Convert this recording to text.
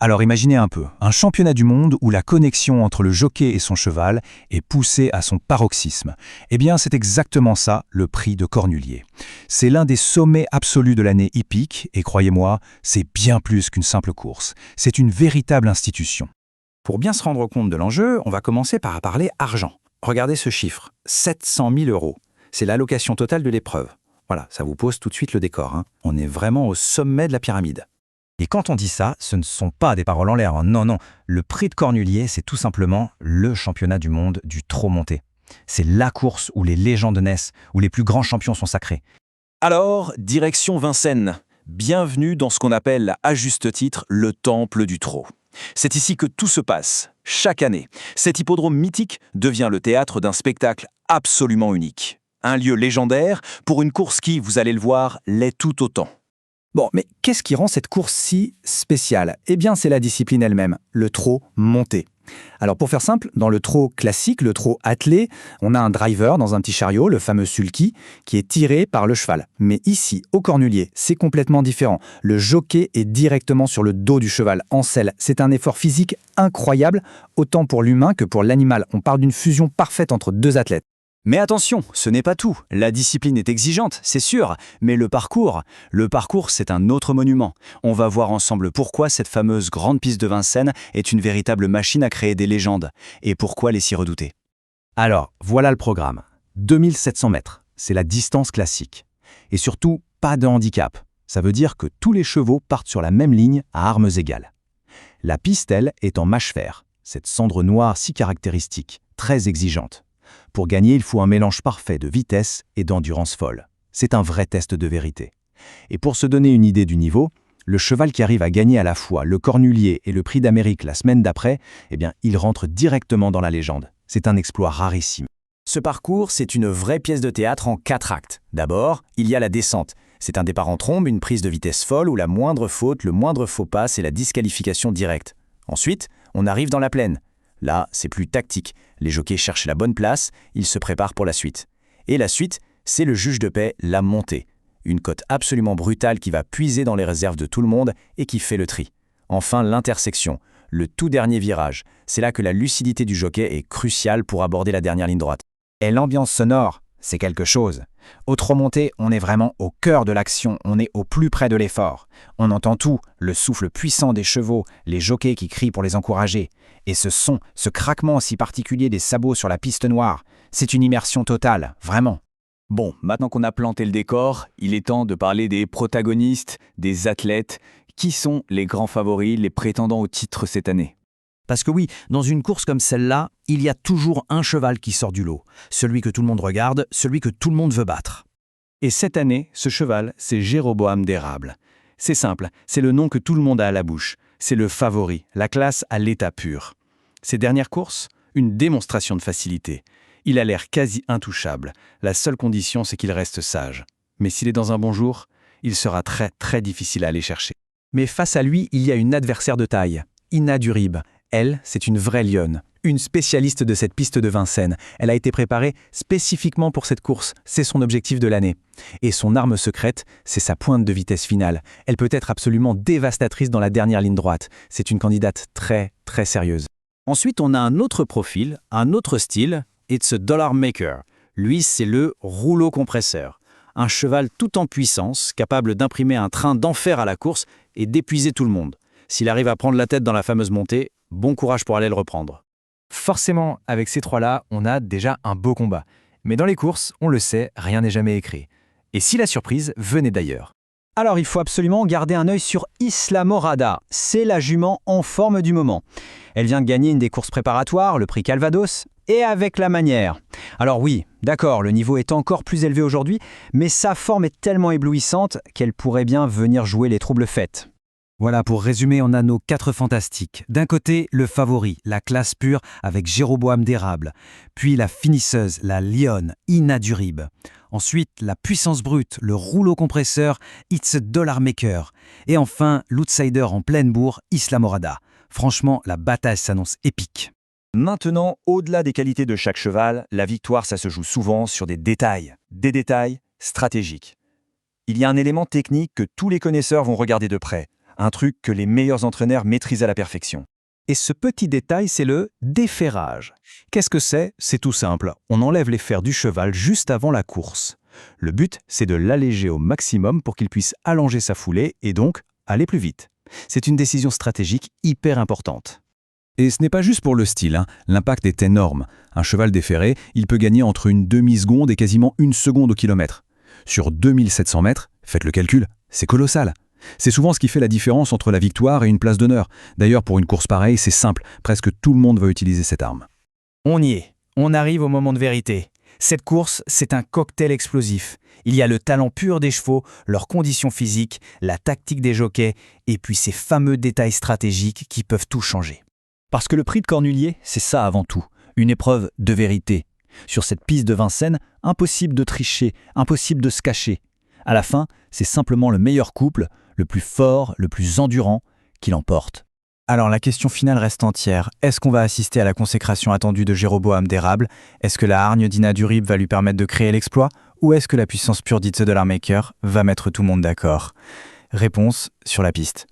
Alors imaginez un peu, un championnat du monde où la connexion entre le jockey et son cheval est poussée à son paroxysme. Eh bien, c'est exactement ça, le prix de Cornulier. C'est l'un des sommets absolus de l'année hippique, et croyez-moi, c'est bien plus qu'une simple course. C'est une véritable institution. Pour bien se rendre compte de l'enjeu, on va commencer par parler argent. Regardez ce chiffre, 700 000 euros. C'est l'allocation totale de l'épreuve. Voilà, ça vous pose tout de suite le décor, hein. On est vraiment au sommet de la pyramide. Et quand on dit ça, ce ne sont pas des paroles en l'air, hein. Non, non. Le prix de Cornulier, c'est tout simplement le championnat du monde du trot monté. C'est la course où les légendes naissent, où les plus grands champions sont sacrés. Alors, direction Vincennes. Bienvenue dans ce qu'on appelle, à juste titre, le temple du trot. C'est ici que tout se passe, chaque année. Cet hippodrome mythique devient le théâtre d'un spectacle absolument unique. Un lieu légendaire pour une course qui, vous allez le voir, l'est tout autant. Bon, mais qu'est-ce qui rend cette course si spéciale? Eh bien, c'est la discipline elle-même, le trot monté. Alors pour faire simple, dans le trot classique, le trot attelé, on a un driver dans un petit chariot, le fameux sulky, qui est tiré par le cheval. Mais ici, au Cornulier, c'est complètement différent. Le jockey est directement sur le dos du cheval, en selle. C'est un effort physique incroyable, autant pour l'humain que pour l'animal. On parle d'une fusion parfaite entre deux athlètes. Mais attention, ce n'est pas tout. La discipline est exigeante, c'est sûr, mais le parcours, c'est un autre monument. On va voir ensemble pourquoi cette fameuse grande piste de Vincennes est une véritable machine à créer des légendes, et pourquoi les si redouter. Alors, voilà le programme. 2700 mètres, c'est la distance classique. Et surtout, pas de handicap. Ça veut dire que tous les chevaux partent sur la même ligne à armes égales. La piste, elle, est en mâche-fer, cette cendre noire si caractéristique, très exigeante. Pour gagner, il faut un mélange parfait de vitesse et d'endurance folle. C'est un vrai test de vérité. Et pour se donner une idée du niveau, le cheval qui arrive à gagner à la fois le Cornulier et le Prix d'Amérique la semaine d'après, eh bien, il rentre directement dans la légende. C'est un exploit rarissime. Ce parcours, c'est une vraie pièce de théâtre en 4 actes. D'abord, il y a la descente. C'est un départ en trombe, une prise de vitesse folle où la moindre faute, le moindre faux pas, c'est la disqualification directe. Ensuite, on arrive dans la plaine. Là, c'est plus tactique. Les jockeys cherchent la bonne place, ils se préparent pour la suite. Et la suite, c'est le juge de paix, la montée. Une cote absolument brutale qui va puiser dans les réserves de tout le monde et qui fait le tri. Enfin, l'intersection, le tout dernier virage. C'est là que la lucidité du jockey est cruciale pour aborder la dernière ligne droite. Et l'ambiance sonore, c'est quelque chose. Au trot monté, on est vraiment au cœur de l'action, on est au plus près de l'effort. On entend tout, le souffle puissant des chevaux, les jockeys qui crient pour les encourager. Et ce son, ce craquement si particulier des sabots sur la piste noire, c'est une immersion totale, vraiment. Bon, maintenant qu'on a planté le décor, il est temps de parler des protagonistes, des athlètes. Qui sont les grands favoris, les prétendants au titre cette année? Parce que oui, dans une course comme celle-là, il y a toujours un cheval qui sort du lot. Celui que tout le monde regarde, celui que tout le monde veut battre. Et cette année, ce cheval, c'est Jéroboam d'Érable. C'est simple, c'est le nom que tout le monde a à la bouche. C'est le favori, la classe à l'état pur. Ces dernières courses, une démonstration de facilité. Il a l'air quasi intouchable. La seule condition, c'est qu'il reste sage. Mais s'il est dans un bon jour, il sera très très difficile à aller chercher. Mais face à lui, il y a une adversaire de taille, Ina Durib. Elle, c'est une vraie lionne, une spécialiste de cette piste de Vincennes. Elle a été préparée spécifiquement pour cette course, c'est son objectif de l'année. Et son arme secrète, c'est sa pointe de vitesse finale. Elle peut être absolument dévastatrice dans la dernière ligne droite. C'est une candidate très, très sérieuse. Ensuite, on a un autre profil, un autre style, It's a Dollar Maker. Lui, c'est le rouleau compresseur. Un cheval tout en puissance, capable d'imprimer un train d'enfer à la course et d'épuiser tout le monde. S'il arrive à prendre la tête dans la fameuse montée, bon courage pour aller le reprendre. Forcément, avec ces trois-là, on a déjà un beau combat. Mais dans les courses, on le sait, rien n'est jamais écrit. Et si la surprise venait d'ailleurs? Alors il faut absolument garder un œil sur Isla Morada. C'est la jument en forme du moment. Elle vient de gagner une des courses préparatoires, le prix Calvados, et avec la manière. Alors oui, d'accord, le niveau est encore plus élevé aujourd'hui, mais sa forme est tellement éblouissante qu'elle pourrait bien venir jouer les troubles fêtes. Voilà, pour résumer, on a nos 4 fantastiques. D'un côté, le favori, la classe pure avec Jéroboam d'Érable. Puis la finisseuse, la lionne, Ina Durib. Ensuite, la puissance brute, le rouleau compresseur, It's a Dollar Maker. Et enfin, l'outsider en pleine bourre, Isla Morada. Franchement, la bataille s'annonce épique. Maintenant, au-delà des qualités de chaque cheval, la victoire, ça se joue souvent sur des détails stratégiques. Il y a un élément technique que tous les connaisseurs vont regarder de près. un truc que les meilleurs entraîneurs maîtrisent à la perfection. Et ce petit détail, c'est le déferrage. Qu'est-ce que c'est? C'est tout simple. On enlève les fers du cheval juste avant la course. Le but, c'est de l'alléger au maximum pour qu'il puisse allonger sa foulée et donc aller plus vite. C'est une décision stratégique hyper importante. Et ce n'est pas juste pour le style, hein. L'impact est énorme. Un cheval déferré, il peut gagner entre une demi-seconde et quasiment une seconde au kilomètre. Sur 2700 mètres, faites le calcul, c'est colossal. C'est souvent ce qui fait la différence entre la victoire et une place d'honneur. D'ailleurs, pour une course pareille, c'est simple, presque tout le monde va utiliser cette arme. On y est, on arrive au moment de vérité. Cette course, c'est un cocktail explosif. Il y a le talent pur des chevaux, leurs conditions physiques, la tactique des jockeys, et puis ces fameux détails stratégiques qui peuvent tout changer. Parce que le prix de Cornulier, c'est ça avant tout, une épreuve de vérité. Sur cette piste de Vincennes, impossible de tricher, impossible de se cacher. À la fin, c'est simplement le meilleur couple, le plus fort, le plus endurant, qui l'emporte. Alors la question finale reste entière. Est-ce qu'on va assister à la consécration attendue de Jéroboam d'Érable? Est-ce que la hargne d'Ina Durib va lui permettre de créer l'exploit? Ou est-ce que la puissance pure d'Itze de l'Armaker va mettre tout le monde d'accord? Réponse sur la piste.